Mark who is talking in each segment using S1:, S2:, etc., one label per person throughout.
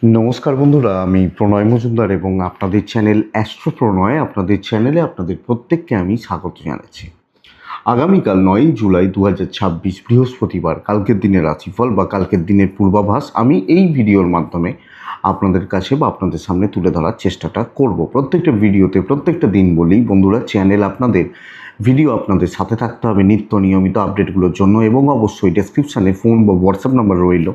S1: নমস্কার বন্ধুরা, আমি প্রণয় মজুমদার এবং আপনাদের চ্যানেল অ্যাস্ট্রো প্রণয় আপনাদের চ্যানেলে আপনাদের প্রত্যেককে আমি স্বাগত জানাচ্ছি। আগামীকাল 9ই জুলাই 2026 বৃহস্পতিবার কালকের দিনের রাশিফল বা কালকের দিনের পূর্বাভাস আমি এই ভিডিওর মাধ্যমে আপনাদের কাছে বা আপনাদের সামনে তুলে ধরার চেষ্টাটা করব। প্রত্যেকটা ভিডিওতে প্রত্যেকটা দিন বলি বন্ধুরা, চ্যানেল আপনাদের, ভিডিও আপনাদের সাথে থাকতে হবে নিত্য নিয়মিত আপডেটগুলোর জন্য এবং অবশ্যই ডেসক্রিপশানে ফোন বা হোয়াটসঅ্যাপ নাম্বার রইল।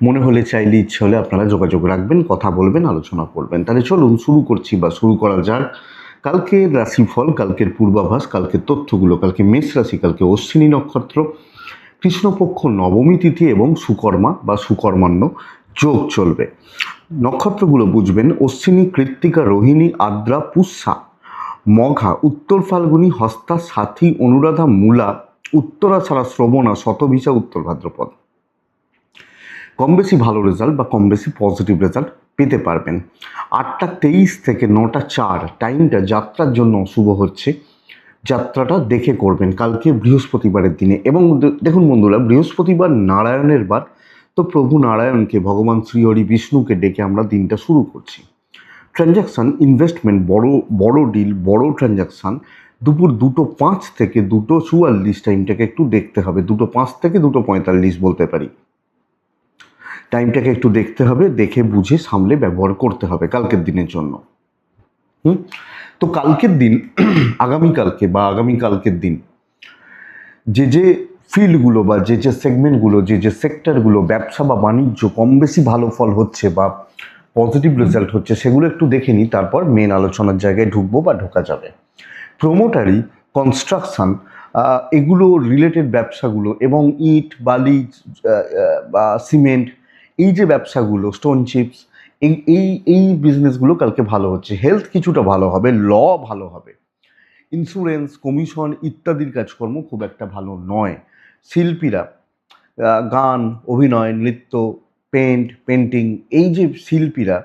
S1: মনে হলে চাইলে ইচ্ছে হলে আপনারা যোগাযোগ রাখবেন, কথা বলবেন, আলোচনা করবেন। তাহলে চলুন শুরু করা যাক কালকের রাশিফল, কালকের পূর্বাভাস, কালকের তথ্যগুলো। কালকে মেষ রাশি, কালকে অশ্বিনী নক্ষত্র, কৃষ্ণপক্ষ নবমী তিথি এবং সুকর্মা বা সুকর্মান্য যোগ চলবে। নক্ষত্রগুলো বুঝবেন: অশ্বিনী, কৃত্তিকা, রোহিণী, আদ্রা, পুষ্যা, মঘা, উত্তর ফাল্গুনী, হস্তা, সাথী, অনুরাধা, মূলা, উত্তরাষাঢ়া, শ্রবণা, শতভিষা, উত্তর ভাদ্রপদ। কম বেশি ভালো রেজাল্ট বা কম বেশি পজিটিভ রেজাল্ট পেতে পারবেন। 8টা 23 থেকে 9টা 4 টাইমটা যাত্রার জন্য শুভ হচ্ছে। যাত্রাটা দেখে করবেন কালকে বৃহস্পতিবারের দিনে। এবং দেখুন বন্ধুরা, বৃহস্পতিবার নারায়ণের বার, তো প্রভু নারায়ণকে, ভগবান শ্রীহরি বিষ্ণুকে ডেকে আমরা দিনটা শুরু করছি। ট্রানজ্যাকশান, ইনভেস্টমেন্ট, বড় ডিল, বড় ট্রানজ্যাকশান দুপুর 2:05 থেকে 2:44 টাইমটাকে একটু দেখতে হবে। 2:05 থেকে 2:45 বলতে পারি, টাইমটাকে একটু দেখতে হবে, দেখে বুঝে সামলে ব্যবহার করতে হবে কালকের দিনের জন্য। তো কালকের দিন আগামীকালকের দিন যে ফিল্ডগুলো বা যে সেগমেন্টগুলো, যে সেক্টরগুলো, ব্যবসা বা বাণিজ্য কম বেশি ভালো ফল হচ্ছে বা পজিটিভ রেজাল্ট হচ্ছে, সেগুলো একটু দেখে নিই, তারপর মেন আলোচনার জায়গায় ঢুকবো বা ঢোকা যাবে। প্রোমোটারি, কনস্ট্রাকশন, এগুলো রিলেটেড ব্যবসাগুলো এবং ইট, বালি বা সিমেন্ট, এই যে ব্যবসাগুলো, স্টোন চিপস, এই এই এই বিজনেসগুলো কালকে ভালো হচ্ছে। হেলথ কিছুটা ভালো হবে, ল ভালো হবে, ইন্স্যুরেন্স, কমিশন ইত্যাদির কাজকর্ম খুব একটা ভালো নয়। শিল্পীরা, গান, অভিনয়, নৃত্য, পেন্টিং, এই যে শিল্পীরা,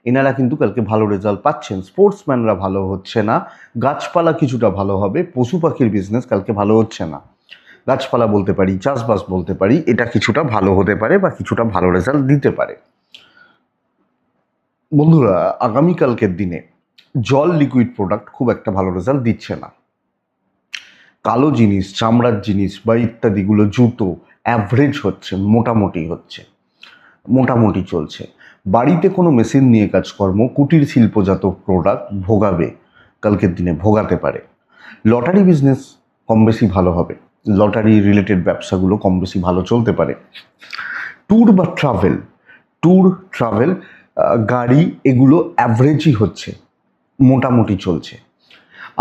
S1: এনারা কিন্তু কালকে ভালো রেজাল্ট পাচ্ছেন। স্পোর্টসম্যানরা ভালো হচ্ছে না। গাছপালা কিছুটা ভালো হবে। পশু পাখির বিজনেস কালকে ভালো হচ্ছে না। গাছপালা বলতে পারি, চাষবাস বলতে পারি, এটা কিছুটা ভালো হতে পারে বা কিছুটা ভালো রেজাল্ট দিতে পারে। বন্ধুরা, আগামীকালকের দিনে জল, লিকুইড প্রোডাক্ট খুব একটা ভালো রেজাল্ট দিচ্ছে না। কালো জিনিস, চামড়ার জিনিস বা ইত্যাদিগুলো, জুতো অ্যাভারেজ হচ্ছে, মোটামুটি চলছে। বাড়িতে কোনো মেশিন নিয়ে কাজকর্ম, কুটির শিল্পজাত প্রোডাক্ট কালকের দিনে ভোগাতে পারে। লটারি বিজনেস কম বেশি ভালো হবে। লটারি রিলেটেড ব্যবসাগুলো কম বেশি ভালো চলতে পারে। ট্যুর বা ট্রাভেল, গাড়ি, এগুলো অ্যাভারেজই হচ্ছে, মোটামুটি চলছে।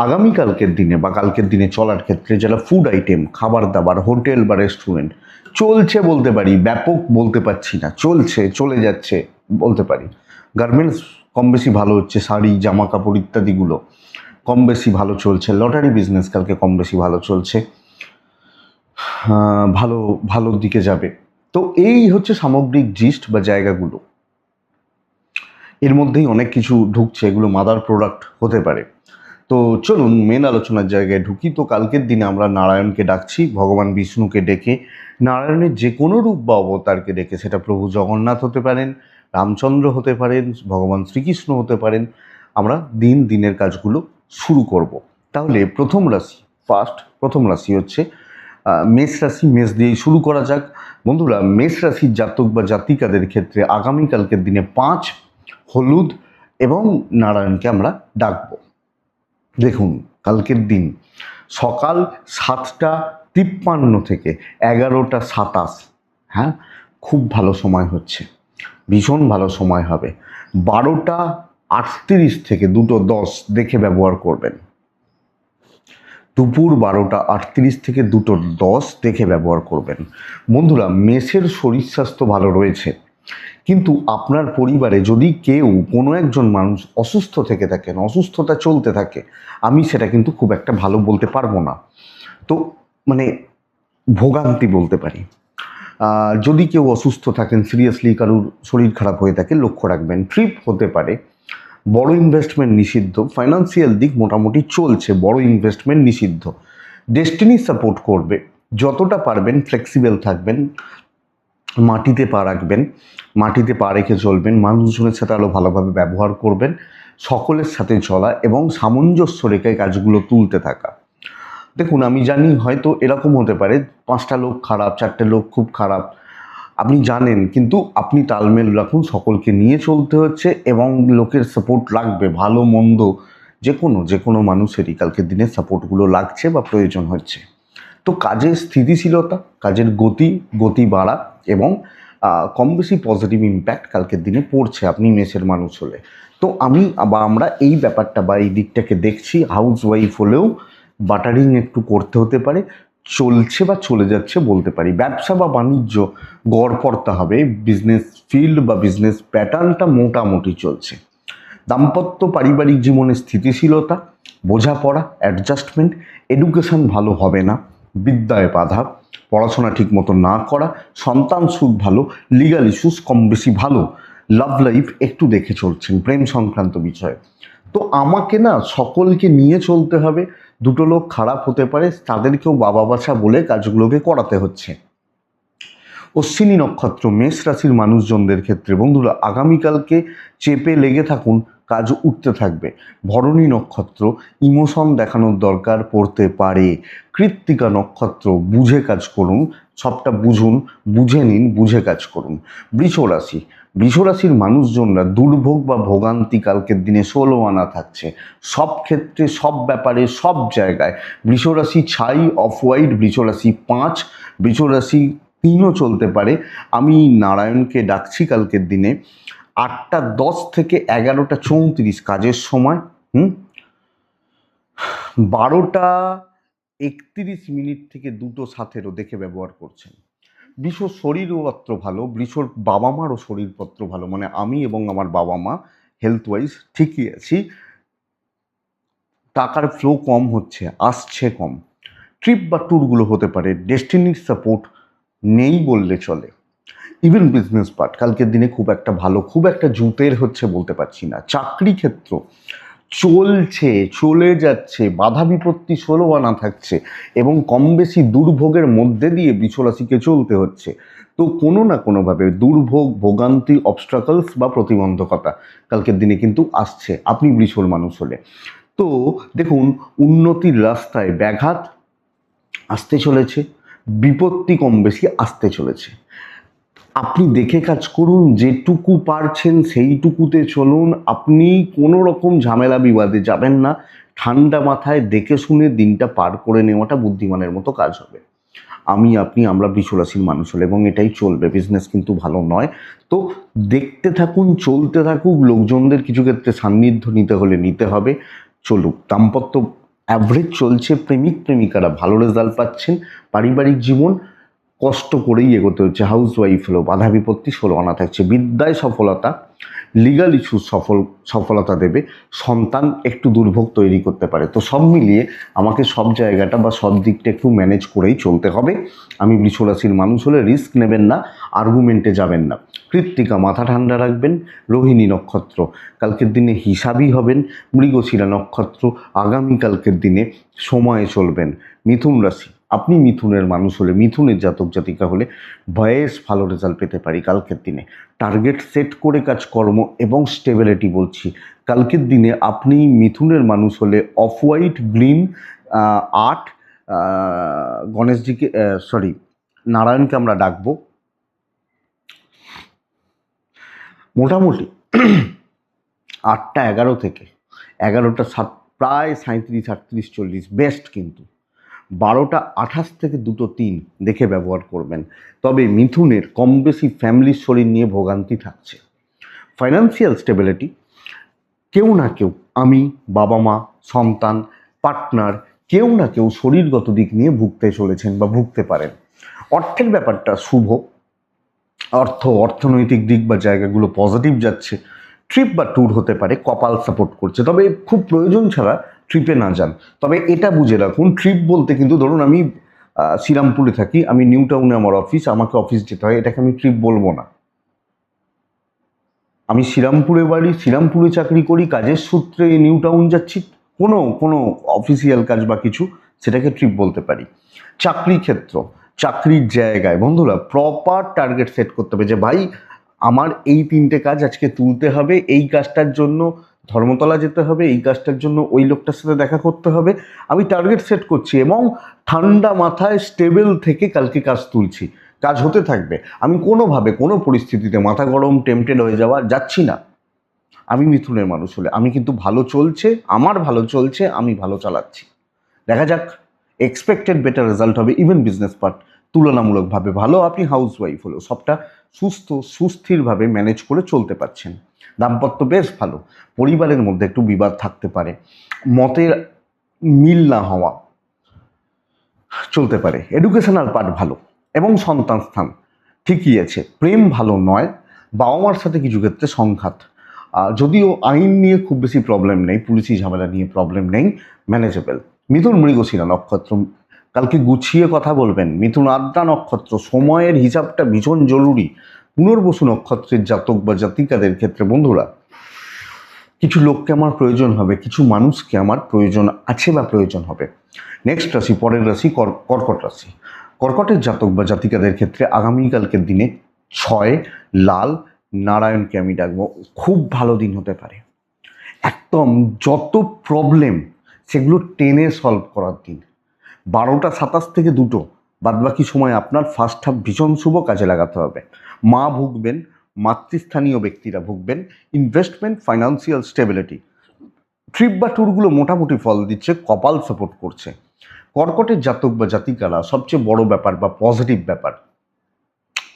S1: আগামীকালকের দিনে বা কালকের দিনে চলার ক্ষেত্রে যারা ফুড আইটেম, খাবার দাবার, হোটেল বা রেস্টুরেন্ট চলছে বলতে পারি, ব্যাপক বলতে পারছি না, চলে যাচ্ছে বলতে পারি। গার্মেন্টস কম বেশি ভালো হচ্ছে, শাড়ি, জামা কাপড় ইত্যাদিগুলো কম বেশি ভালো চলছে। লটারি বিজনেস কালকে কম বেশি ভালো চলছে, ভালো দিকে যাবে। তো এই হচ্ছে সামগ্রিক জিস্ট বা জায়গাগুলো। এর মধ্যেই অনেক কিছু ঢুকছে, এগুলো মাদার প্রোডাক্ট হতে পারে। তো চলুন মেন আলোচনার জায়গায় ঢুকি। তো কালকের দিনে আমরা নারায়ণকে ডাকছি, ভগবান বিষ্ণুকে ডেকে, নারায়ণের যে কোনো রূপ বা অবতারকে ডেকে, সেটা প্রভু জগন্নাথ হতে পারেন, রামচন্দ্র হতে পারেন, ভগবান শ্রীকৃষ্ণ হতে পারেন, আমরা দিনের কাজগুলো শুরু করব। তাহলে প্রথম রাশি হচ্ছে মেষ রাশি। মেষ দিয়েই শুরু করা যাক বন্ধুরা। মেষ রাশির জাতক বা জাতিকাদের ক্ষেত্রে আগামীকালকের দিনে 5 হলুদ এবং নারায়ণকে আমরা ডাকবো। দেখুন, কালকের দিন সকাল 7টা 53 থেকে 11টা 27, হ্যাঁ, খুব ভালো সময় হচ্ছে, ভীষণ ভালো সময় হবে। 12টা 38 থেকে 2:10 দেখে ব্যবহার করবেন। দুপুর 12টা 38 থেকে 2:10 দেখে ব্যবহার করবেন। বন্ধুরা, মেষের শরীর স্বাস্থ্য ভালো রয়েছে, কিন্তু আপনার পরিবারে যদি কোনো একজন মানুষ অসুস্থ থেকে থাকেন, অসুস্থতা চলতে থাকে, আমি সেটা কিন্তু খুব একটা ভালো বলতে পারবো না। তো মানে ভোগান্তি বলতে পারি। যদি কেউ অসুস্থ থাকেন, সিরিয়াসলি কারোর শরীর খারাপ হয়ে থাকে, লক্ষ্য রাখবেন। ট্রিপ হতে পারে, বড় ইনভেস্টমেন্ট নিষিদ্ধ। ফাইন্যান্সিয়াল দিক মোটামুটি চলছে, বড় ইনভেস্টমেন্ট নিষিদ্ধ। ডেস্টিনি সাপোর্ট করবে, যতটা পারবেন ফ্লেক্সিবল থাকবেন, মাটিতে পা রাখবেন, মাটিতে পা রেখে চলবেন, মানুষজনের সাথে আরও ভালোভাবে ব্যবহার করবেন, সকলের সাথে চলা এবং সামঞ্জস্য রেখে কাজগুলো তুলতে থাকা। দেখুন, আমি জানি হয়তো এরকম হতে পারে 5টা লোক খারাপ, 4টে লোক খুব খারাপ, আপনি জানেন, কিন্তু আপনি তালমেল রাখুন, সকলকে নিয়ে চলতে হচ্ছে এবং লোকের সাপোর্ট লাগবে। ভালো মন্দ যে কোনো মানুষেরই কালকের দিনে সাপোর্টগুলো লাগছে বা প্রয়োজন হচ্ছে। তো কাজের স্থিতিশীলতা, কাজের গতি বাড়া এবং কম বেশি পজিটিভ ইম্প্যাক্ট কালকের দিনে পড়ছে আপনি মেসের মানুষ হলে। তো আমরা এই ব্যাপারটা বা এই দিকটাকে দেখছি। হাউস ওয়াইফ হলেও বাটারিং একটু করতে হতে পারে, চলছে বা চলে যাচ্ছে বলতে পারি। ব্যবসা বা বাণিজ্য গড় পড়তে হবে, বিজনেস ফিল্ড বা বিজনেস প্যাটার্নটা মোটামুটি চলছে। দাম্পত্য পারিবারিক জীবনে স্থিতিশীলতা, বোঝাপড়া, অ্যাডজাস্টমেন্ট, এডুকেশন ভালো হবে না, বিদ্যায় বাধা, পড়াশোনা ঠিকমতো না করা, সন্তান সুখ ভালো, লিগাল ইস্যুস কম বেশি ভালো, লাভ লাইফ একটু দেখে চলছেন, প্রেম সংক্রান্ত বিষয়ে। তো আমাকে না সকলকে নিয়ে চলতে হবে। দুটো লোক খারাপ হতে পারে, তাদেরকেও বাবা বাছা বলে কাজগুলোকে করাতে হচ্ছে। অশ্বিনী নক্ষত্র মেষ রাশির মানুষজনদের ক্ষেত্রে বন্ধুরা আগামীকালকে চেপে লেগে থাকুন, কাজ উঠতে থাকবে। ভরণী নক্ষত্র ইমোশন দেখানোর দরকার পড়তে পারে। কৃত্তিকা নক্ষত্র বুঝে কাজ করুন, সবটা বুঝুন, বুঝে নিন, বুঝে কাজ করুন। বৃষ রাশির মানুষজনরা দুর্ভোগ বা ভোগান্তি কালকের দিনে 16 আনা থাকছে, সব ক্ষেত্রে, সব ব্যাপারে, সব জায়গায়। বৃষ রাশি 6, অফ হোয়াইট, বৃষ রাশি 5, বৃষ রাশি 3ও চলতে পারে। আমি নারায়ণকে ডাকছি কালকের দিনে 8টা 10 থেকে 11টা 34 কাজের সময়, 12টা 31 থেকে 2:17 দেখে ব্যবহার করছেন। বৃষ শরীরপত্র ভালো, বৃষর বাবা মারও শরীরপত্র ভালো, মানে আমি এবং আমার বাবা মা হেলথ ওয়াইজ ঠিকই আছি। টাকার ফ্লো কম হচ্ছে, আসছে কম। ট্রিপ বা ট্যুরগুলো হতে পারে, ডেস্টিনির সাপোর্ট নেই বললে চলে। ইভেন বিজনেস পার্ট কালকের দিনে খুব একটা ভালো, খুব একটা জুতের হচ্ছে বলতে পারছি না। চাকরি ক্ষেত্র চলছে, চলে যাচ্ছে, বাধা বিপত্তি 16 আনা থাকছে এবং কম বেশি দুর্ভোগের মধ্যে দিয়ে বৃষ রাশিকে চলতে হচ্ছে। তো কোনো না কোনোভাবে দুর্ভোগ, ভোগান্তি, অবস্ট্রাকলস বা প্রতিবন্ধকতা কালকের দিনে কিন্তু আসছে আপনি বৃষর মানুষ হলে। তো দেখুন, উন্নতির রাস্তায় ব্যাঘাত আসতে চলেছে, বিপত্তি কম বেশি আসতে চলেছে। আপনি দেখে কাজ করুন, যেটুকু পারছেন সেইটুকুতে চলুন। আপনি কোনো রকম ঝামেলা বিবাদে যাবেন না। ঠান্ডা মাথায় দেখে শুনে দিনটা পার করে নেওয়াটা বুদ্ধিমানের মতো কাজ হবে। আমরা বৃষ রাশির মানুষ হলে এবং এটাই চলবে। বিজনেস কিন্তু ভালো নয়। তো দেখতে থাকুন, চলতে থাকুক। লোকজনদের কিছু ক্ষেত্রে সান্নিধ্য নিতে হলে নিতে হবে, চলুক। দাম্পত্য অ্যাভারেজ চলছে, প্রেমিক প্রেমিকারা ভালো রেজাল্ট পাচ্ছেন। পারিবারিক জীবন কষ্ট করেই এগোতে হচ্ছে। হাউস ওয়াইফ হলেও বাধা বিপত্তি 16 আনা থাকছে। বিদ্যায় সফলতা, লিগাল ইস্যু সফলতা দেবে। সন্তান একটু দুর্ভোগ তৈরি করতে পারে। তো সব মিলিয়ে আমাকে সব জায়গাটা বা সব দিকটা একটু ম্যানেজ করেই চলতে হবে। আমি বৃষ রাশির মানুষ হলে রিস্ক নেবেন না, আর্গুমেন্টে যাবেন না। কৃত্তিকা মাথা ঠান্ডা রাখবেন। রোহিণী নক্ষত্র কালকের দিনে হিসাবই হবেন। মৃগশিরা নক্ষত্র আগামীকালকের দিনে সময়ে চলবেন। মিথুন রাশি আপনি মিথুনের মানুষ হলে, মিথুনের জাতক জাতিকা হলে বেশ ভালো রেজাল্ট পেতে পারি কালকের দিনে। টার্গেট সেট করে কাজকর্ম এবং স্টেবিলিটি বলছি। কালকের দিনে আপনি মিথুনের মানুষ হলে অফ হোয়াইট, গ্রিন, 8, গণেশজিকে নারায়ণকে আমরা ডাকবো। মোটামুটি 8টা 11 থেকে 11টা 7, প্রায় 37, 38, 40 বেস্ট। কিন্তু 12টা 28 থেকে 2:03 দেখে ব্যবহার করবেন। তবে মিথুনের কম বেশি ফ্যামিলির শরীর নিয়ে ভোগান্তি থাকছে। ফাইন্যান্সিয়াল স্টেবিলিটি, কেউ না কেউ, আমি, বাবা মা, সন্তান, পার্টনার, কেউ না কেউ শরীরগত দিক নিয়ে ভুগতে চলেছেন বা ভুগতে পারেন। অর্থের ব্যাপারটা শুভ, অর্থনৈতিক দিক বা জায়গাগুলো পজিটিভ যাচ্ছে। ট্রিপ বা ট্যুর হতে পারে, কপাল সাপোর্ট করছে, তবে খুব প্রয়োজন ছাড়া ট্রিপে না যান। তবে এটা বুঝে রাখুন, ট্রিপ বলতে কিন্তু ধরুন আমি শ্রীরামপুরে থাকি, আমি নিউ টাউনে আমার অফিস, আমাকে অফিস যেতে হয়, এটাকে আমি ট্রিপ বলবো না। আমি শ্রীরামপুরে বাড়ি, শ্রীরামপুরে চাকরি করি, কাজের সূত্রে নিউ টাউন যাচ্ছি, কোনো অফিসিয়াল কাজ বা কিছু, সেটাকে ট্রিপ বলতে পারি। চাকরি ক্ষেত্র, চাকরির জায়গায় বন্ধুরা প্রপার টার্গেট সেট করতে হবে যে ভাই আমার এই 3টে কাজ আজকে তুলতে হবে, এই কাজটার জন্য ধর্মতলা যেতে হবে, এই কাজটার জন্য ওই লোকটার সাথে দেখা করতে হবে। আমি টার্গেট সেট করছি এবং ঠান্ডা মাথায় স্টেবল থেকে কালকে কাজ তুলছি, কাজ হতে থাকবে। আমি কোনোভাবে কোনো পরিস্থিতিতে মাথা গরম টেম্পটেড হয়ে যাচ্ছি না। আমি মিথুনের মানুষ হলে আমি কিন্তু ভালো চলছে, আমার ভালো চলছে, আমি ভালো চালাচ্ছি। দেখা যাক, এক্সপেক্টেড বেটার রেজাল্ট হবে। ইভেন বিজনেস পার্ট তুলনামূলকভাবে ভালো। আপনি হাউস ওয়াইফ হলেও সবটা সুস্থিরভাবে ম্যানেজ করে চলতে পারছেন। দাম্পত্য বেশ ভালো। পরিবারের মধ্যে একটু বিবাদ থাকতে পারে, মতের মিল না হওয়া চলতে পারে। এডুকেশনাল পার্ট ভালো এবং সন্তান স্থান ঠিকই আছে। প্রেম ভালো নয়, বাবা মার সাথে কিছু ক্ষেত্রে সংঘাত। যদিও আইন নিয়ে খুব বেশি প্রবলেম নেই, পুলিশি ঝামেলা নিয়ে প্রবলেম নেই, ম্যানেজেবল। মিথুন মৃগশিরা নক্ষত্র, কালকে গুছিয়ে কথা বলবেন। মিথুন আদ্রা নক্ষত্র, সময়ের হিসাবটা ভীষণ জরুরি। পুনর্বসু নক্ষত্রের জাতক বা জাতিকাদের ক্ষেত্রে বন্ধুরা কিছু লোককে আমার প্রয়োজন হবে, কিছু মানুষকে আমার প্রয়োজন আছে বা প্রয়োজন হবে। নেক্সট রাশি, পরের রাশি কর্কট রাশি। কর্কটের জাতক বা জাতিকাদের ক্ষেত্রে আগামীকালকের দিনে 6 লাল নারায়ণকে আমি ডাকবো। খুব ভালো দিন হতে পারে, একদম যত প্রবলেম সেগুলো টেনে সলভ করার দিন। 12টা 27 থেকে 2টো বাদবাকি সময় আপনার ফার্স্ট হাফ ভীষণ শুভ, কাজে লাগাতে হবে। মা ভুগবেন, মাতৃস্থানীয় ব্যক্তিরা ভুগবেন। ইনভেস্টমেন্ট, ফাইন্যান্সিয়াল স্টেবিলিটি, ট্রিপ বা ট্যুরগুলো মোটামুটি ফল দিচ্ছে, কপাল সাপোর্ট করছে। কর্কটের জাতক বা জাতিকারা সবচেয়ে বড় ব্যাপার বা পজিটিভ ব্যাপার,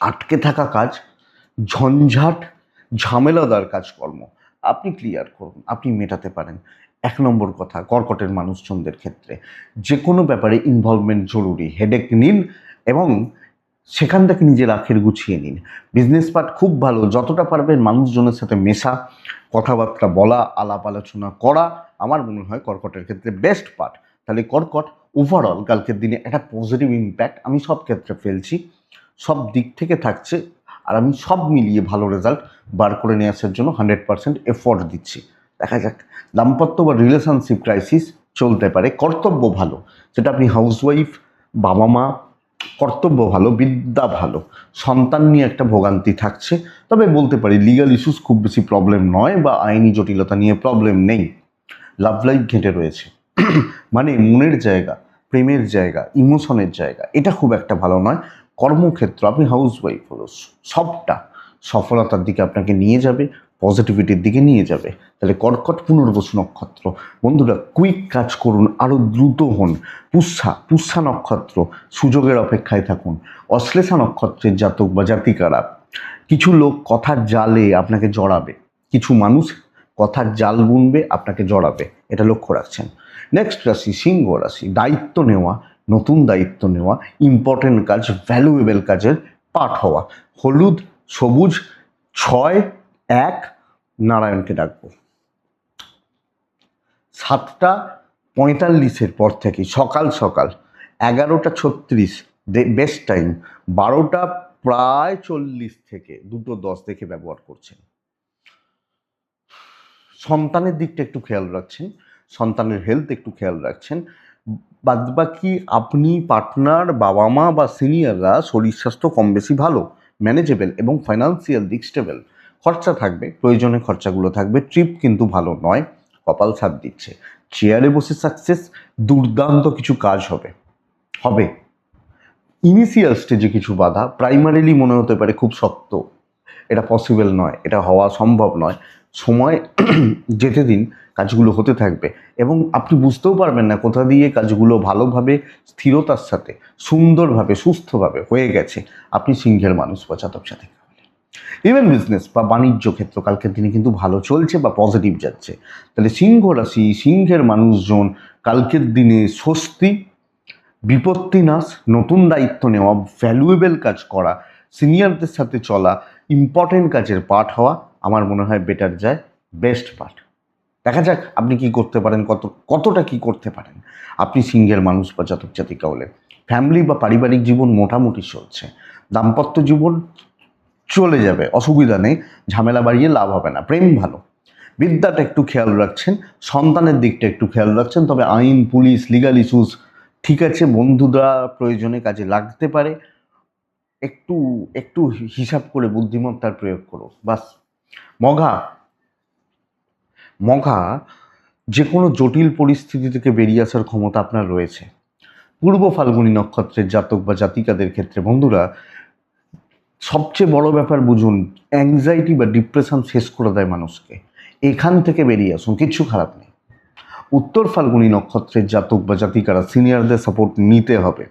S1: আটকে থাকা কাজ, ঝঞ্ঝাট, ঝামেলাদার কাজকর্ম আপনি ক্লিয়ার করুন, আপনি মেটাতে পারেন। 1 নম্বর কথা, কর্কটের মানুষজনদের ক্ষেত্রে যে কোনো ব্যাপারে ইনভলভমেন্ট জরুরি। হেডেক নিন এবং সেখান থেকে নিজের আখের গুছিয়ে নিন। বিজনেস পার্ট খুব ভালো, যতটা পারবেন মানুষজনের সাথে মেশা, কথাবার্তা বলা, আলাপ আলোচনা করা আমার মনে হয় কর্কটের ক্ষেত্রে বেস্ট পার্ট। তাহলে কর্কট ওভারঅল কালকের দিনে একটা পজিটিভ ইম্প্যাক্ট আমি সব ক্ষেত্রে ফেলছি, সব দিক থেকে থাকছে। আর আমি সব মিলিয়ে ভালো রেজাল্ট বার করে নিয়ে আসার জন্য 100% এফোর্ট দিচ্ছি। দেখা যাক, দাম্পত্য বা রিলেশনশিপ ক্রাইসিস চলতে পারে। কর্তব্য ভালো, যেটা আপনি হাউসওয়াইফ, বাবা মা, কর্তব্য ভালো, বিদ্যা ভালো। সন্তান নিয়ে একটা ভোগান্তি থাকছে, তবে বলতে পারি লিগাল ইস্যুস খুব বেশি প্রবলেম নয় বা আইনি জটিলতা নিয়ে প্রবলেম নেই। লাভ লাইফ ঘেঁটে রয়েছে মানে মনের জায়গা, প্রেমের জায়গা, ইমোশনের জায়গা, এটা খুব একটা ভালো নয়। কর্মক্ষেত্র, আপনি হাউস ওয়াইফ হলো, সবটা সফলতার দিকে আপনাকে নিয়ে যাবে, পজিটিভিটির দিকে নিয়ে যাবে। তাহলে কর্কট পুনর্বসু নক্ষত্র বন্ধুরা, কুইক কাজ করুন, আরও দ্রুত হন। পুষ্যা নক্ষত্র, সুযোগের অপেক্ষায় থাকুন। অশ্লেষা নক্ষত্রের জাতক বা জাতিকারা, কিছু লোক কথার জালে আপনাকে জড়াবে, কিছু মানুষ কথার জাল বুনবে, আপনাকে জড়াবে, এটা লক্ষ্য রাখছেন। নেক্সট রাশি সিংহ রাশি। দায়িত্ব নেওয়া, নতুন দায়িত্ব নেওয়া, ইম্পর্টেন্ট কাজ, ভ্যালুয়েবল কাজের পাঠ হওয়া। হলুদ সবুজ 6-1 নারায়ণকে ডাকবো। 7:45 পর থেকে সকাল 11:36 বেস্ট টাইম। 12:40 থেকে 2:10 দেখে ব্যবহার করছেন। সন্তানের দিকটা একটু খেয়াল রাখছেন, সন্তানের হেলথ একটু খেয়াল রাখছেন। বাদবাকি আপনি, পার্টনার, বাবা মা বা সিনিয়ররা শরীর স্বাস্থ্য কম বেশি ভালো, ম্যানেজেবল এবং ফাইন্যান্সিয়াল দিক স্টেবল। খরচা থাকবে, প্রয়োজনে খরচাগুলো থাকবে। ট্রিপ কিন্তু ভালো নয়, কপাল সাথ দিচ্ছে। চেয়ারে বসে সাকসেস, দুর্দান্ত কিছু কাজ হবে। ইনিশিয়াল স্টেজে কিছু বাধা, প্রাইমারিলি মনে হতে পারে খুব শক্ত, এটা পসিবল নয়, এটা হওয়া সম্ভব নয়। সময় যেতে দিন, কাজগুলো হতে থাকবে এবং আপনি বুঝতেও পারবেন না কোথা দিয়ে কাজগুলো ভালোভাবে, স্থিরতার সাথে, সুন্দরভাবে, সুস্থভাবে হয়ে গেছে। আপনি সিংহের মানুষ বা জাতক জাতিকা। ইভেন বিজনেস বা বাণিজ্য ক্ষেত্র কালকের দিনে কিন্তু ভালো চলছে বা পজিটিভ যাচ্ছে। তাহলে সিংহ রাশি, সিংহের মানুষজন কালকের দিনে স্বস্তি, বিপত্তি নাশ, নতুন দায়িত্ব নেওয়া, ভ্যালুয়েবল কাজ করা, সিনিয়রদের সাথে চলা, ইম্পর্টেন্ট কাজের পার্ট হওয়া আমার মনে হয় বেটার যায়, বেস্ট পার্ট। দেখা যাক আপনি কি করতে পারেন, কতটা কি করতে পারেন আপনি সিংহের মানুষ বা জাতক জাতিকা হলে। ফ্যামিলি বা পারিবারিক জীবন মোটামুটি চলছে। দাম্পত্য জীবন চলে যাবে, অসুবিধা নেই, ঝামেলা বাড়িয়ে লাভ হবে না। প্রেম ভালো, বিদ্যাটা একটু খেয়াল রাখছেন, সন্তানের দিকটা একটু খেয়াল রাখছেন। তবে আইন, পুলিশ, লিগাল ইস্যুস ঠিক আছে, বন্ধুরা প্রয়োজনে কাজে লাগতে পারে, একটু একটু হিসাব করে বুদ্ধিমত্তার প্রয়োগ করো বাস। মঘা, মঘা যে কোনো জটিল পরিস্থিতি থেকে বেরিয়ে আসার ক্ষমতা আপনার রয়েছে। পূর্ব ফাল্গুনী নক্ষত্রের জাতক বা জাতিকাদের ক্ষেত্রে বন্ধুরা সবচেয়ে বড় ব্যাপার বুঝুন, অ্যাংজাইটি বা ডিপ্রেশন শেষ করে দেয় মানুষকে। এখান থেকে বেরিয়ে আসুন, কিচ্ছু খারাপ নেই। উত্তর ফাল্গুনী নক্ষত্রের জাতক বা জাতিকারা সিনিয়রদের সাপোর্ট নিতে হবে।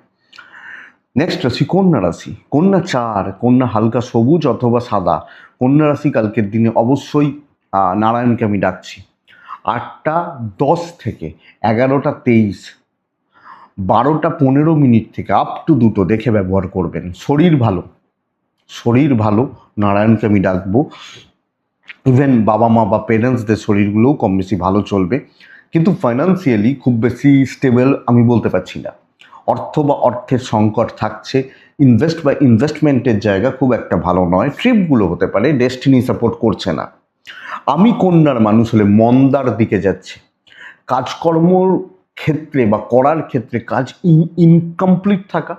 S1: নেক্সট রাশি কন্যা রাশি। কন্যা 4, কন্যা হালকা সবুজ অথবা সাদা। কন্যা রাশি কালকের দিনে অবশ্যই নারায়ণকে আমি ডাকছি। 8টা 10 থেকে 11টা 23, 12টা 15 থেকে আপ টু 2টো দেখে ব্যবহার করবেন। শরীর ভালো, শরীর ভালো, নারায়ণকে আমি ডাকবো। ইভেন বাবা মা বা পেরেন্টসদের শরীরগুলোও কম বেশি ভালো চলবে, কিন্তু ফাইন্যান্সিয়ালি খুব বেশি স্টেবল আমি বলতে পারছি না। অর্থ বা অর্থের সংকট থাকছে। ইনভেস্টমেন্টের জায়গা খুব একটা ভালো নয়। ট্রিপগুলো হতে পারে, ডেস্টিনি সাপোর্ট করছে না। আমি কন্যার মানুষ হলে মন্দার দিকে যাচ্ছে। কাজকর্মর ক্ষেত্রে বা করার ক্ষেত্রে কাজ ইনকমপ্লিট থাকা,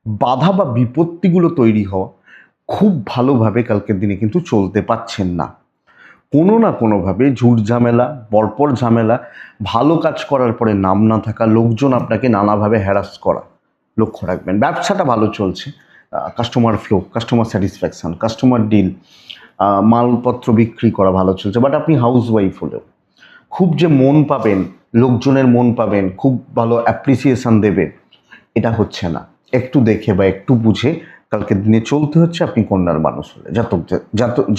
S1: বাধা বা বিপত্তিগুলো তৈরি হওয়া, খুব ভালোভাবে কালকের দিনে কিন্তু চলতে পারছেন না। কোনো না কোনোভাবে ঝুট ঝামেলা, পরপর ঝামেলা, ভালো কাজ করার পরে নাম না থাকা, লোকজন আপনাকে নানাভাবে হ্যারাস করা, লক্ষ্য রাখবেন। ব্যবসাটা ভালো চলছে, customer flow, customer satisfaction, customer deal, মালপত্র বিক্রি করা ভালো চলছে। বাট আপনি হাউস ওয়াইফ হলেও খুব যে মন পাবেন, লোকজনের মন পাবেন, খুব ভালো অ্যাপ্রিসিয়েশন দেবে, এটা হচ্ছে না। একটু দেখে বা একটু বুঝে কালকের দিনে চলতে হচ্ছে আপনি কন্যার মানুষ হলে,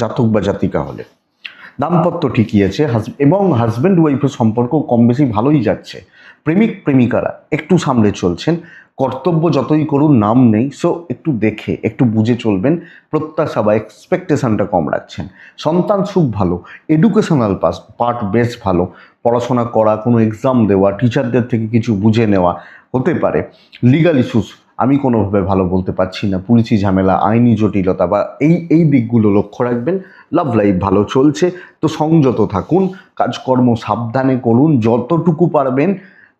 S1: জাতক বা জাতিকা হলে। দাম্পত্য ঠিকই আছে, এবং হাজব্যান্ড ওয়াইফের সম্পর্ক কম বেশি ভালোই যাচ্ছে। প্রেমিক প্রেমিকারা একটু সামলে চলছেন। কর্তব্য যতই করুন নাম নেই, সো একটু দেখে একটু বুঝে চলবেন। প্রত্যাশা বা এক্সপেকটেশনটা কম রাখছেন। সন্তান সুখ ভালো, এডুকেশনাল পার্ট বেশ ভালো। পড়াশোনা করা, কোনো এক্সাম দেওয়া, টিচারদের থেকে কিছু বুঝে নেওয়া হতে পারে। লিগাল ইস্যুস আমি কোনোভাবে ভালো বলতে পারছি না, পুলিশি ঝামেলা, আইনি জটিলতা বা এই দিকগুলো লক্ষ্য রাখবেন। লাভ লাইফ ভালো চলছে, তো সংযত থাকুন, কাজকর্ম সাবধানে করুন, যতটুকু পারবেন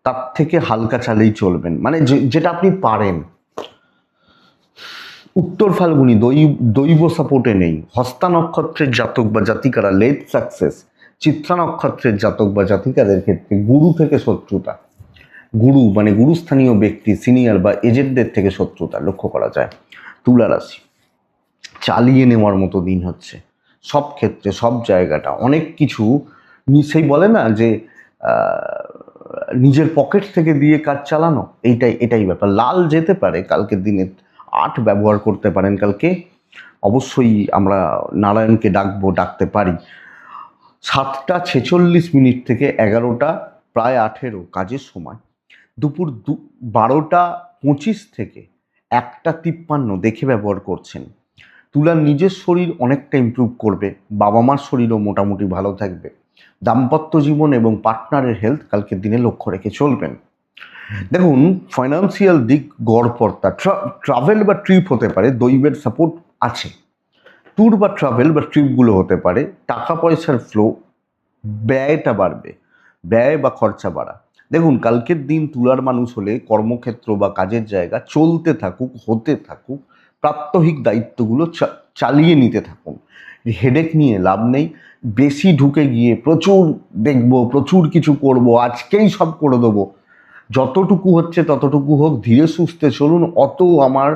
S1: তার থেকে হালকা চালেই চলবেন, মানে যেটা আপনি পারেন। উত্তর ফাল্গুনি দৈব সাপোর্টে নেই। হস্তা নক্ষত্রের জাতক বা জাতিকারা লেট সাকসেস। চিত্রা নক্ষত্রের জাতক বা জাতিকাদের ক্ষেত্রে গুরু থেকে শত্রুতা, গুরু মানে গুরুস্থানীয় ব্যক্তি, সিনিয়র বা এজেন্টদের থেকে শত্রুতা লক্ষ্য করা যায়। তুলা রাশি চালিয়ে নেওয়ার মতো দিন হচ্ছে, সব ক্ষেত্রে সব জায়গাটা অনেক কিছু। সেই বলে না যে নিজের পকেট থেকে দিয়ে কাজ চালানো, এটাই ব্যাপার। লাল যেতে পারে কালকের দিনে, 8 ব্যবহার করতে পারেন কালকে। অবশ্যই আমরা নারায়ণকে ডাকতে পারি। 7টা 46 থেকে 11টা প্রায় 18 কাজের সময়। দুপুর 12টা 25 থেকে 1টা 53 দেখে ব্যবহার করছেন। তুলার নিজের শরীর অনেকটা ইমপ্রুভ করবে, বাবা মার শরীরও মোটামুটি ভালো থাকবে। দাম্পত্য জীবন এবং পার্টনারের হেলথ কালকের দিনে লক্ষ্য রেখে চলবেন। দেখুন, ফাইন্যান্সিয়াল দিক গড়পড়তা। ট্রাভেল বা ট্রিপ হতে পারে, দৈবের সাপোর্ট আছে। ট্যুর বা ট্রাভেল বা ট্রিপগুলো হতে পারে। টাকা পয়সার ফ্লো, ব্যয়টা বাড়বে, ব্যয় বা খরচা বাড়া। দেখুন, কালকের দিন তুলার মানুষ হলে কর্মক্ষেত্র বা কাজের জায়গা চলতে থাকুক, হতে থাকুক, প্রাত্যহিক দায়িত্বগুলো চালিয়ে নিতে থাকুন। হেডেক নিয়ে লাভ নেই। বেশি ঢুকে গিয়ে প্রচুর দেখব, প্রচুর কিছু করব, আজকেই সব করে দেবো, যতটুকু হচ্ছে ততটুকু হোক, ধীরে সুস্থে চলুন, অত আমার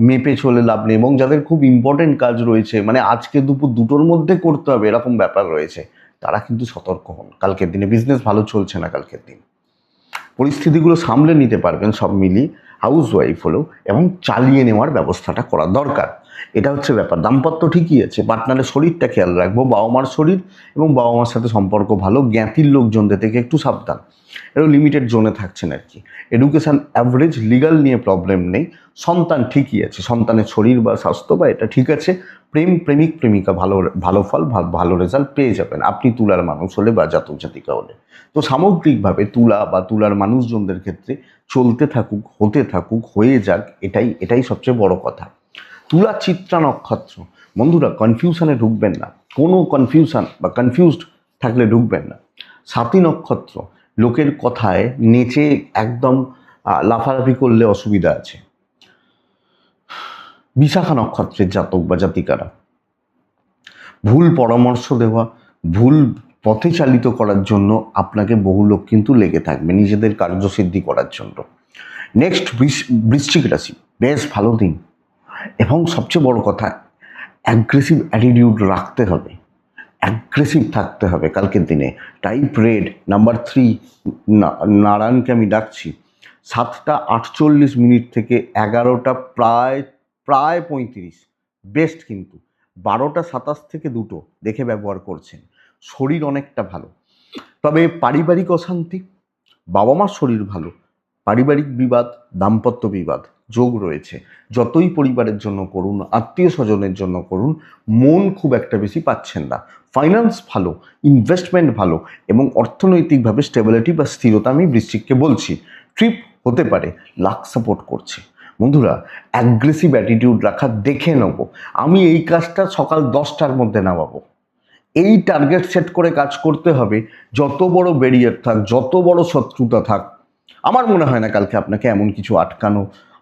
S1: মেপে চলে লাভ নেই। এবং যাদের খুব ইম্পর্টেন্ট কাজ রয়েছে, মানে আজকে দুপুর 2টোর মধ্যে করতে হবে এরকম ব্যাপার রয়েছে, তারা কিন্তু সতর্ক হন। কালকের দিনে বিজনেস ভালো চলছে না, কালকের দিন পরিস্থিতিগুলো সামলে নিতে পারবেন সব মিলিয়ে হাউস ওয়াইফ হলেও, এবং চালিয়ে নেওয়ার ব্যবস্থাটা করা দরকার। এটা হচ্ছে ব্যাপার। দাম্পত্য ঠিকই আছে, পার্টনারের শরীরটা খেয়াল রাখবো, বাবা মার শরীর এবং বাবা মার সাথে সম্পর্ক ভালো। জ্ঞাতির লোকজনদের থেকে একটু সাবধান, এরও লিমিটেড জোনে থাকছেন আর কি। এডুকেশান অ্যাভারেজ, লিগাল নিয়ে প্রবলেম নেই। সন্তান ঠিকই আছে, সন্তানের শরীর বা স্বাস্থ্য বা এটা ঠিক আছে। প্রেমিক প্রেমিকা ভালো ফল, ভালো রেজাল্ট পেয়ে যাবেন আপনি তুলার মানুষ হলে বা জাতক জাতিকা হলে। তো সামগ্রিকভাবে তুলা বা তুলার মানুষজনদের ক্ষেত্রে চলতে থাকুক, হতে থাকুক, হয়ে যাক, এটাই সবচেয়ে বড় কথা। তুলা চিত্রা নক্ষত্র বন্ধুরা, কনফিউশনে ঢুকবেন না। কোনো কনফিউশন বা কনফিউজড থাকলে ঢুকবেন না। 7ই নক্ষত্র লোকের কথায় নেচে একদম লাফালাফি করলে অসুবিধা আছে। বিশাখা নক্ষত্রের জাতক বা জাতিকারা, ভুল পরামর্শ দেওয়া, ভুল পথে চালিত করার জন্য আপনাকে বহু লোক কিন্তু লেগে থাকবে নিজেদের কার্যসিদ্ধি করার জন্য। নেক্সট, বৃশ্চিক রাশি, বেশ ভালো দিন এবং সবচেয়ে বড় কথা, অ্যাগ্রেসিভ অ্যাটিটিউড রাখতে হবে, অ্যাগ্রেসিভ থাকতে হবে কালকের দিনে। টাইপ রেড, নাম্বার 3, নারায়ণকে আমি ডাকছি 7:48 থেকে 11টা প্রায় 35 বেস্ট, কিন্তু 12:27 থেকে 2 দেখে ব্যবহার করছেন। শরীর অনেকটা ভালো, তবে পারিবারিক অশান্তি, বাবা মার শরীর ভালো, পারিবারিক বিবাদ, দাম্পত্য বিবাদ যোগ রয়েছে। যতই পরিবারের জন্য করুন, আত্মীয় স্বজনের জন্য করুন, মন খুব একটা বেশি পাচ্ছেন না। ফাইন্যান্স ভালো, ইনভেস্টমেন্ট ভালো এবং অর্থনৈতিকভাবে স্টেবিলিটি বা স্থিরতা আমি বৃশ্চিককে বলছি। ট্রিপ হতে পারে, লাক সাপোর্ট করছে। বন্ধুরা, অ্যাগ্রেসিভ অ্যাটিটিউড রাখা দেখে নেব, আমি এই কাজটা সকাল 10টার মধ্যে নামাবো, এই টার্গেট সেট করে কাজ করতে হবে। যত বড় ব্যারিয়ার থাক, যত বড় শত্রুতা থাক, আমার মনে হয় না কালকে আপনাকে এমন কিছু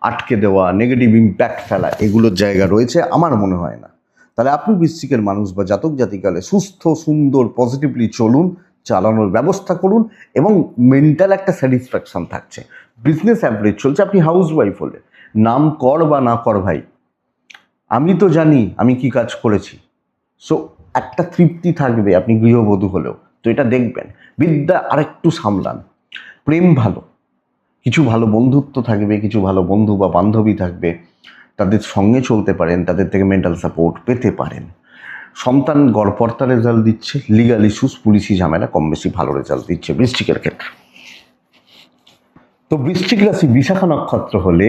S1: আটকে দেওয়া, নেগেটিভ ইম্প্যাক্ট ফেলা এগুলোর জায়গা রয়েছে, আমার মনে হয় না। তাহলে আপনি বৃশ্চিকের মানুষ বা জাতক জাতিকালে সুস্থ, সুন্দর, পজিটিভলি চলুন, চালানোর ব্যবস্থা করুন এবং মেন্টাল একটা স্যাটিসফ্যাকশন থাকছে। বিজনেস অ্যাভারেজ চলছে, আপনি হাউস ওয়াইফ হলে নাম কর বা না কর ভাই, আমি তো জানি আমি কি কাজ করেছি। সো একটা তৃপ্তি থাকবে আপনি গৃহবধূ হলেও, তো এটা দেখবেন। বিদ্যা আরেকটু সামলান, প্রেম ভালো, কিছু ভালো বন্ধুত্ব থাকবে, কিছু ভালো বন্ধু বা বান্ধবী থাকবে, তাদের সঙ্গে চলতে পারেন, তাদের থেকে মেন্টাল সাপোর্ট পেতে পারেন। সন্তান গড়পড়তা রেজাল্ট দিচ্ছে, লিগাল ইস্যুস, পুলিশি ঝামেলা কম বেশি ভালো রেজাল্ট দিচ্ছে বৃশ্চিকের ক্ষেত্রে। তো বৃশ্চিক রাশি বিশাখা নক্ষত্র হলে,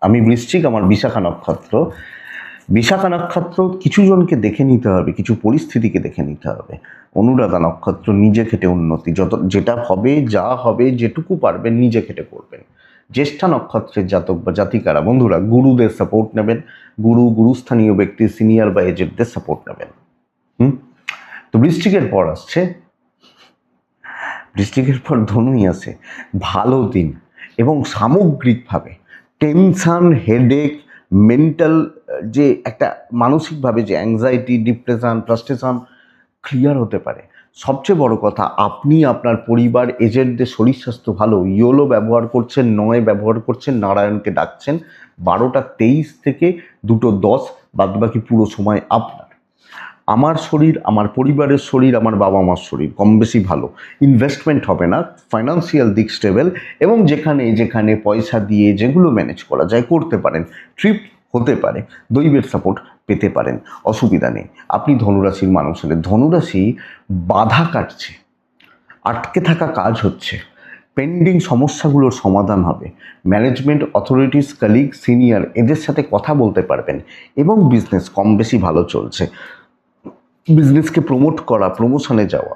S1: আমি বৃশ্চিক, আমার বিশাখা নক্ষত্র। বিশাখা নক্ষত্র কিছু জনকে দেখে নিতে হবে, কিছু পরিস্থিতিকে দেখে নিতে হবে। অনুরাধা নক্ষত্র, নিজে খেটে উন্নতি, যেটা হবে, যা হবে, যেটুকু পারবেন নিজে খেটে করবেন। জ্যেষ্ঠা নক্ষত্রের জাতক বা জাতিকারা, বন্ধুরা, গুরুদের সাপোর্ট নেবেন, গুরুস্থানীয় ব্যক্তি, সিনিয়র বা এজেন্টদের সাপোর্ট নেবেন। তো বৃশ্চিকের পর আসছে, বৃশ্চিকের পর ধনুই আছে। ভালো দিন এবং সামগ্রিকভাবে টেনশন, হেডেক, মেন্টাল যে একটা মানসিকভাবে যে অ্যাংজাইটি, ডিপ্রেশন, ফ্রাস্ট্রেশন ক্লিয়ার হতে পারে। সবচেয়ে বড় কথা, আপনি আপনার পরিবার, এজেন্টদের শরীর স্বাস্থ্য ভালো। ইয়োলো ব্যবহার করছেন, নয় ব্যবহার করছেন, নারায়ণকে ডাকছেন। 12:23 থেকে 2:10 বাদবাকি পুরো সময় আপনার। আমার শরীর, আমার পরিবারের শরীর, আমার বাবা মার শরীর কম বেশি ভালো। ইনভেস্টমেন্ট হবে না, ফাইন্যান্সিয়াল দিক স্টেবল এবং যেখানে যেখানে পয়সা দিয়ে যেগুলো ম্যানেজ করা যায় করতে পারেন। ট্রিপ হতে পারে, দৈবের সাপোর্ট পেতে পারেন, অসুবিধা নেই। আপনি ধনুরাশির মানুষ হলে, ধনুরাশি বাধা কাটছে, আটকে থাকা কাজ হচ্ছে, পেন্ডিং সমস্যাগুলোর সমাধান হবে। ম্যানেজমেন্ট, অথরিটিস, কলিগ, সিনিয়র এদের সাথে কথা বলতে পারবেন এবং বিজনেস কম বেশি ভালো চলছে। বিজনেসকে প্রমোট করা, প্রমোশনে যাওয়া,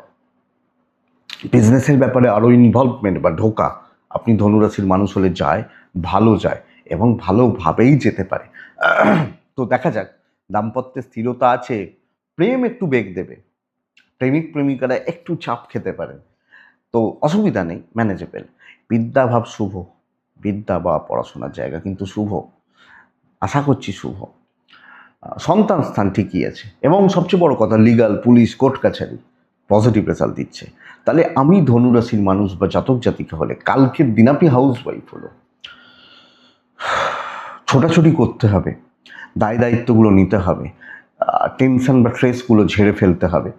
S1: বিজনেসের ব্যাপারে আরও ইনভলভমেন্ট বা ঢোকা, আপনি ধনুরাশির মানুষ হলে যায়, ভালো যায় এবং ভালোভাবেই যেতে পারে। তো দেখা যাক, দাম্পত্যে স্থিরতা আছে, প্রেম একটু বেগ দেবে, প্রেমিক প্রেমিকারা একটু চাপ খেতে পারেন, তো অসুবিধা নেই, ম্যানেজেবল। বিদ্যাভাব শুভ, বিদ্যা বা পড়াশোনার জায়গা কিন্তু শুভ, আশা করছি শুভ। সন্তান স্থান ঠিকই আছে এবং সবচেয়ে বড় কথা, লিগাল, পুলিশ, কোর্ট কাছারি পজিটিভ রেজাল্ট দিচ্ছে। তাহলে আমি ধনুরাশির মানুষ বা জাতক জাতিকা হলে, কালকের দিন আপনি হাউস ওয়াইফ হলো, ছোটাছুটি করতে হবে, দায় দায়িত্বগুলো নিতে হবে, টেনশন বা স্ট্রেসগুলো ঝেড়ে ফেলতে হবে,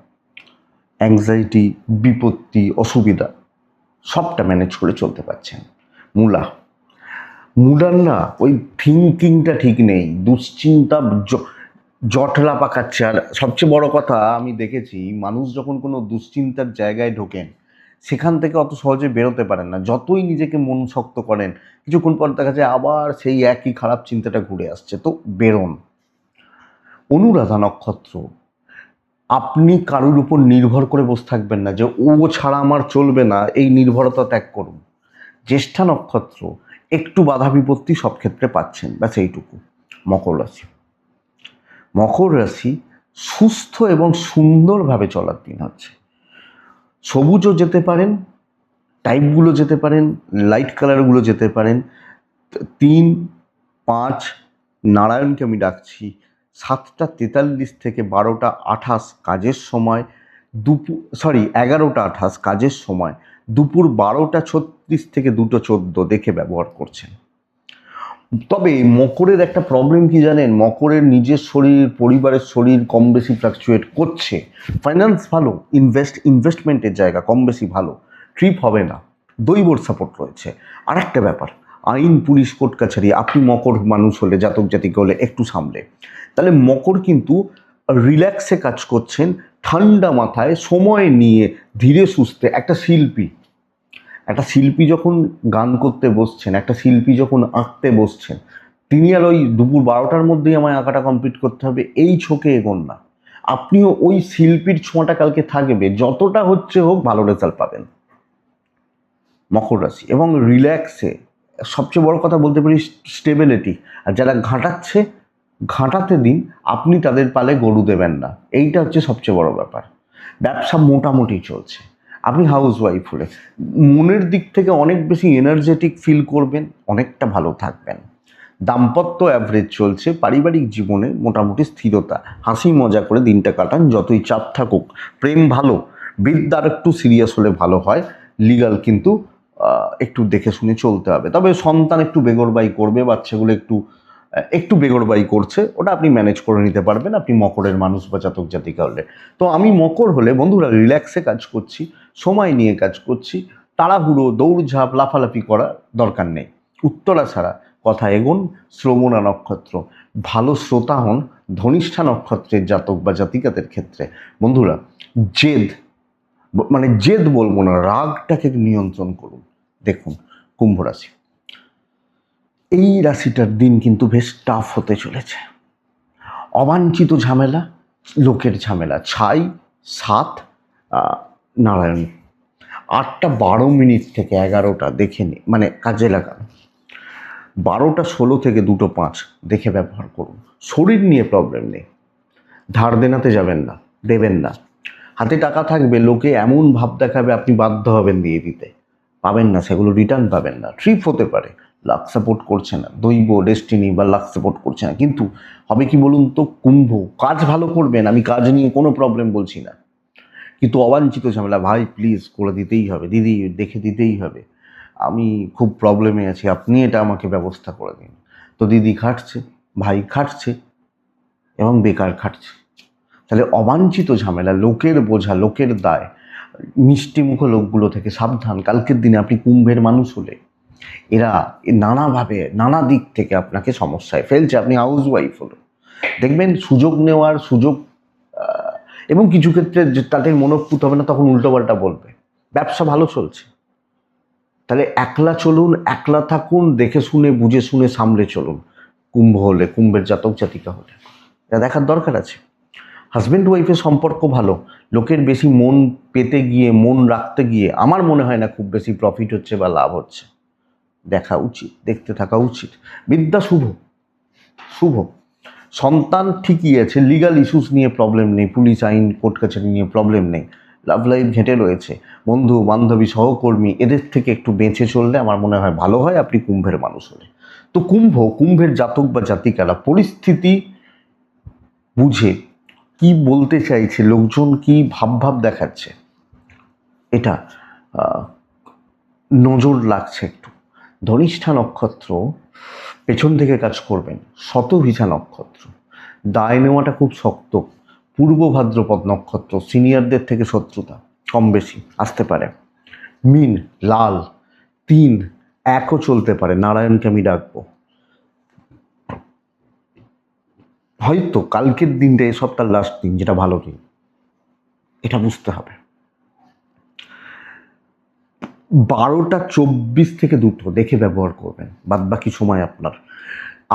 S1: অ্যাংজাইটি, বিপত্তি, অসুবিধা সবটা ম্যানেজ করে চলতে পারছেন। মুলার না ওই থিঙ্কিংটা ঠিক নেই, দুশ্চিন্তা জটলা পাকাচ্ছে। আর সবচেয়ে বড় কথা, আমি দেখেছি মানুষ যখন কোনো দুশ্চিন্তার জায়গায় ঢোকেন, সেখান থেকে অত সহজে বেরোতে পারেন না। যতই নিজেকে মন শক্ত করেন, কিছুক্ষণ পর দেখা যায় আবার সেই একই খারাপ চিন্তাটা ঘুরে আসছে। তো বেরোন। অনুরাধা নক্ষত্র, আপনি কারোর উপর নির্ভর করে বসে থাকবেন না যে ও ছাড়া আমার চলবে না, এই নির্ভরতা ত্যাগ করুন। জ্যেষ্ঠা নক্ষত্র, একটু বাধা বিপত্তি সব ক্ষেত্রে পাচ্ছেন, ব্যাস এইটুকু। মকর রাশি, মকর রাশি সুস্থ এবং সুন্দরভাবে চলার দিন হচ্ছে। সবুজও যেতে পারেন, টাইপগুলো যেতে পারেন, লাইট কালারগুলো যেতে পারেন। 3-5 নারায়ণকে আমি ডাকছি 7:43 থেকে 12:28 কাজের সময়, 11:28 কাজের সময়, দুপুর 12:36 থেকে 2:14 দেখে ব্যবহার করছেন। তবে মকরের একটা প্রবলেম কি জানেন, মকরের নিজের শরীর, পরিবারের শরীর কম বেশি ফ্লাকচুয়েট করছে। ফাইন্যান্স ভালো, ইনভেস্টমেন্টের জায়গা কম বেশি ভালো, ট্রিপ হবে না, দৈবর সাপোর্ট রয়েছে। আর একটা ব্যাপার, আইন, পুলিশ, কোর্ট কাছারি, আপনি মকর মানুষ হলে, জাতক জাতিকে হলে একটু সামলে, তাহলে মকর কিন্তু রিল্যাক্সে কাজ করছেন, ঠান্ডা মাথায় সময় নিয়ে ধীরে সুস্থে। একটা শিল্পী যখন গান করতে বসছেন, একটা শিল্পী যখন আঁকতে বসছেন, তিনি আর ওই দুপুর 12টার মধ্যেই আমায় আঁকাটা কমপ্লিট করতে হবে এই ছোকে এগোন না। আপনিও ওই শিল্পীর ছোঁয়াটা কালকে থাকবে, যতটা হচ্ছে হোক ভালো রেজাল্ট পাবেন মকর রাশি। এবং রিল্যাক্সে, সবচেয়ে বড় কথা বলতে পারি স্টেবিলিটি। আর যারা ঘাঁটাতে দিন, আপনি তাদের পালে গরু দেবেন না, এইটা হচ্ছে সবচেয়ে বড় ব্যাপার। ব্যবসা মোটামুটি চলছে। আপনি হাউস ওয়াইফ হলে মনের দিক থেকে অনেক বেশি এনার্জেটিক ফিল করবেন, অনেকটা ভালো থাকবেন। দাম্পত্য অ্যাভারেজ চলছে, পারিবারিক জীবনে মোটামুটি স্থিরতা, হাসি মজা করে দিনটা কাটান, যতই চাপ থাকুক। প্রেম ভালো, বিদ্যার একটু সিরিয়াস হলে ভালো হয়। লিগাল কিন্তু একটু দেখে শুনে চলতে হবে। তবে সন্তান একটু বেগরবাই করবে, বাচ্চাগুলো একটু বেগরবাই করছে, ওটা আপনি ম্যানেজ করে নিতে পারবেন, আপনি মকরের মানুষ বা জাতক জাতিকা হলে। তো আমি মকর হলে বন্ধুরা রিল্যাক্সে কাজ করছি, সময় নিয়ে কাজ করছি, তাড়াহুড়ো দৌড়ঝাঁপ লাফালাফি করার দরকার নেই। উত্তরা ছাড়া কথা এগোন। শ্রবণা নক্ষত্র, ভালো শ্রোতা হন ধনিষ্ঠা নক্ষত্রের জাতক বা জাতিকাদের ক্ষেত্রে। বন্ধুরা জেদ বলবো না, রাগটাকে নিয়ন্ত্রণ করুন। দেখুন কুম্ভ রাশি, এই রাশিটার দিন কিন্তু বেশ টাফ হতে চলেছে। অবাঞ্ছিত ঝামেলা, লোকের ঝামেলা। 6-7 নারায়ণ, 8:12 থেকে 11টা দেখে নি, মানে কাজে লাগান। 12:16 থেকে 2:05 দেখে ব্যবহার করুন। শরীর নিয়ে প্রবলেম নেই, ধার দেনাতে যাবেন না, দেবেন না। হাতে টাকা থাকবে, লোকে এমন ভাব দেখাবে আপনি বাধ্য হবেন দিয়ে দিতে, পাবেন না, সেগুলো রিটার্ন পাবেন না। ট্রিপ হতে পারে, লাক সাপোর্ট করছে না, দৈব ডেস্টিনি বা লাক সাপোর্ট করছে না। কিন্তু হবে কি বলুন তো, কুম্ভ কাজ ভালো করবেন, আমি কাজ নিয়ে কোনো প্রবলেম বলছি না, কিন্তু অবাঞ্ছিত ঝামেলা ভাই প্লিজ করে দিতেই হবে, দিদি দেখে দিতেই হবে, আমি খুব প্রবলেমে আছি, আপনি এটা আমাকে ব্যবস্থা করে দিন। তো দিদি খাটছে, ভাই খাটছে, এবং বেকার খাটছে। তাহলে অবাঞ্ছিত ঝামেলা, লোকের বোঝা, লোকের দায়, মিষ্টিমুখ লোকগুলো থেকে সাবধান। কালকের দিনে আপনি কুম্ভের মানুষ হলে এরা নানাভাবে, নানা দিক থেকে আপনাকে সমস্যায় ফেলছে। আপনি হাউস ওয়াইফ হলো, দেখবেন সুযোগ নেওয়ার সুযোগ, এবং কিছু ক্ষেত্রে তাদের মনোপুত হবে না, তখন উল্টোপাল্টা বলবে। ব্যবসা ভালো চলছে, তাহলে একলা চলুন, একলা থাকুন, দেখে শুনে বুঝে শুনে সামলে চলুন। কুম্ভ হলে, কুম্ভের জাতক জাতিকা হলে এটা দেখার দরকার আছে। হাজব্যান্ড ওয়াইফের সম্পর্ক ভালো, লোকের বেশি মন পেতে গিয়ে, মন রাখতে গিয়ে আমার মনে হয় না খুব বেশি প্রফিট হচ্ছে বা লাভ হচ্ছে। দেখা উচিত, দেখতে থাকা উচিত। বিদ্যা শুভ, শুভ। সন্তান ঠিকই আছে, লিগাল ইস্যুস নিয়ে প্রবলেম নেই, পুলিশ আইন কোর্ট কাছারি নিয়ে প্রবলেম নেই। লাভ লাইফ ঘেঁটে রয়েছে, বন্ধু বান্ধবী সহকর্মী এদের থেকে একটু বেঁচে চললে আমার মনে হয় ভালো হয়, আপনি কুম্ভের মানুষ হলে। তো কুম্ভের জাতক বা জাতিকারা পরিস্থিতি বুঝে কি বলতে চাইছে, লোকজন কি ভাব দেখাচ্ছে, এটা নজর লাগছে একটু। ধনিষ্ঠা নক্ষত্র পেছন থেকে কাজ করবেন, শতভিষা নক্ষত্র দায় নেওয়াটা খুব শক্ত, পূর্ব ভাদ্রপদ নক্ষত্র সিনিয়রদের থেকে শত্রুতা কম বেশি আসতে পারে। মিন লাল, 3-1ও চলতে পারে, নারায়ণকে আমি ডাকবো। হয়তো কালকের দিনটা এই সপ্তাহের লাস্ট দিন, যেটা ভালো দিন, এটা বুঝতে হবে। 12:24 থেকে 2টো দেখে ব্যবহার করবেন, বাদ বাকি সময়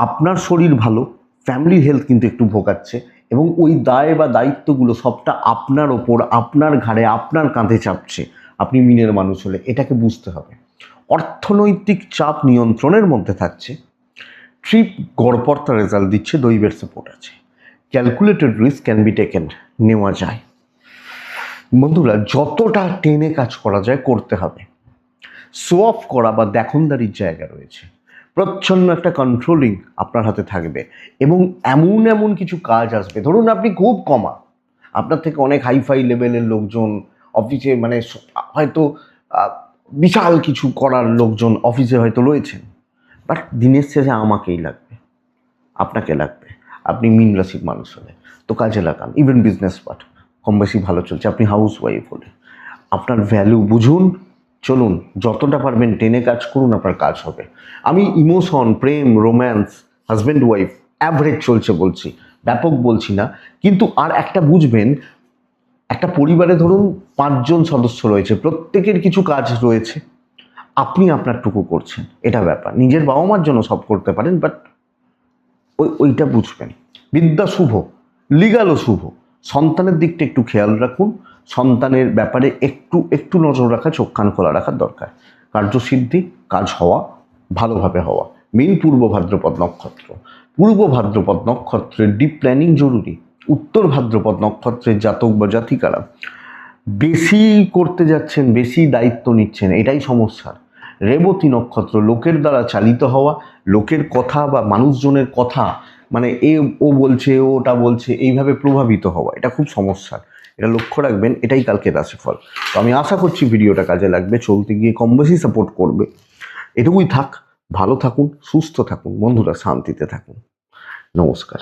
S1: আপনার শরীর ভালো, ফ্যামিলি হেলথ কিন্তু একটু ভোগাচ্ছে, এবং ওই দায় বা দায়িত্বগুলো সবটা আপনার ওপর, আপনার ঘাড়ে, আপনার কাঁধে চাপছে। আপনি মিনের মানুষ হলে এটাকে বুঝতে হবে। অর্থনৈতিক চাপ নিয়ন্ত্রণের মধ্যে থাকছে, ট্রিপ গড়পড়তা রেজাল্ট দিচ্ছে, দৈবের সাপোর্ট আছে। Calculated risk can be taken, নেওয়া যায়। বন্ধুরা যতটা টেনে কাজ করা যায় করতে হবে। শো অফ করা বা দেখনদারির জায়গা রয়েছে। প্রচ্ছন্ন একটা কন্ট্রোলিং আপনার হাতে থাকবে এবং এমন এমন কিছু কাজ আসবে, ধরুন আপনি খুব কমা, আপনার থেকে অনেক হাইফাই লেভেলের লোকজন অফিসে, মানে হয়তো বিশাল কিছু করার লোকজন অফিসে হয়তো রয়েছেন, বাট দিনের শেষে আমাকেই লাগবে, আপনাকে লাগবে। আপনি মীন রাশির মানুষ হলে তো কাজে লাগান। ইভেন বিজনেস পার্ট কম বেশি ভালো চলছে, আপনি হাউস ওয়াইফ হলে আপনার ভ্যালু বুঝুন, চলুন, যতটা পারবেন টেনে কাজ করুন, আপনার কাজ হবে। আমি ইমোশন, প্রেম, রোম্যান্স, হাজব্যান্ড ওয়াইফ অ্যাভারেজ চলছে বলছি, ব্যাপক বলছি না। কিন্তু আর একটা বুঝবেন, একটা পরিবারে ধরুন 5 জন সদস্য রয়েছে, প্রত্যেকের কিছু কাজ রয়েছে, আপনি আপনারটুকু করছেন, এটা ব্যাপার। নিজের বাবা মার জন্য সব করতে পারেন, বাট ওইটা বুঝবেন। বিদ্যা শুভ, লিগালও শুভ। সন্তানের দিকটা একটু খেয়াল রাখুন, সন্তানের ব্যাপারে একটু একটু নজর রাখা, চোখ কান খোলা রাখার দরকার। কার্যসিদ্ধি, কাজ হওয়া, ভালোভাবে হওয়া। মেন পূর্ব ভাদ্রপদ নক্ষত্র, পূর্ব ভাদ্রপদ নক্ষত্রের ডিপ প্ল্যানিং জরুরি। উত্তর ভাদ্রপদ নক্ষত্রের জাতক বা জাতিকারা বেশি করতে যাচ্ছেন, বেশি দায়িত্ব নিচ্ছেন, এটাই সমস্যা। রেবতী নক্ষত্র, লোকের দ্বারা চালিত হওয়া, লোকের কথা বা মানুষজনের কথা, মানে ও বলছে, ওটা বলছে, এইভাবে প্রভাবিত হওয়া, এটা খুব সমস্যার। এটা লক্ষ্য রাখবেন, এটাই কালকে রাশিফল। তো আমি আশা করছি ভিডিওটা কাজে লাগবে, চলতে গিয়ে কম বেশি সাপোর্ট করবে। এটুকুই থাক। ভালো থাকুন, সুস্থ থাকুন বন্ধুরা, শান্তিতে থাকুন। নমস্কার।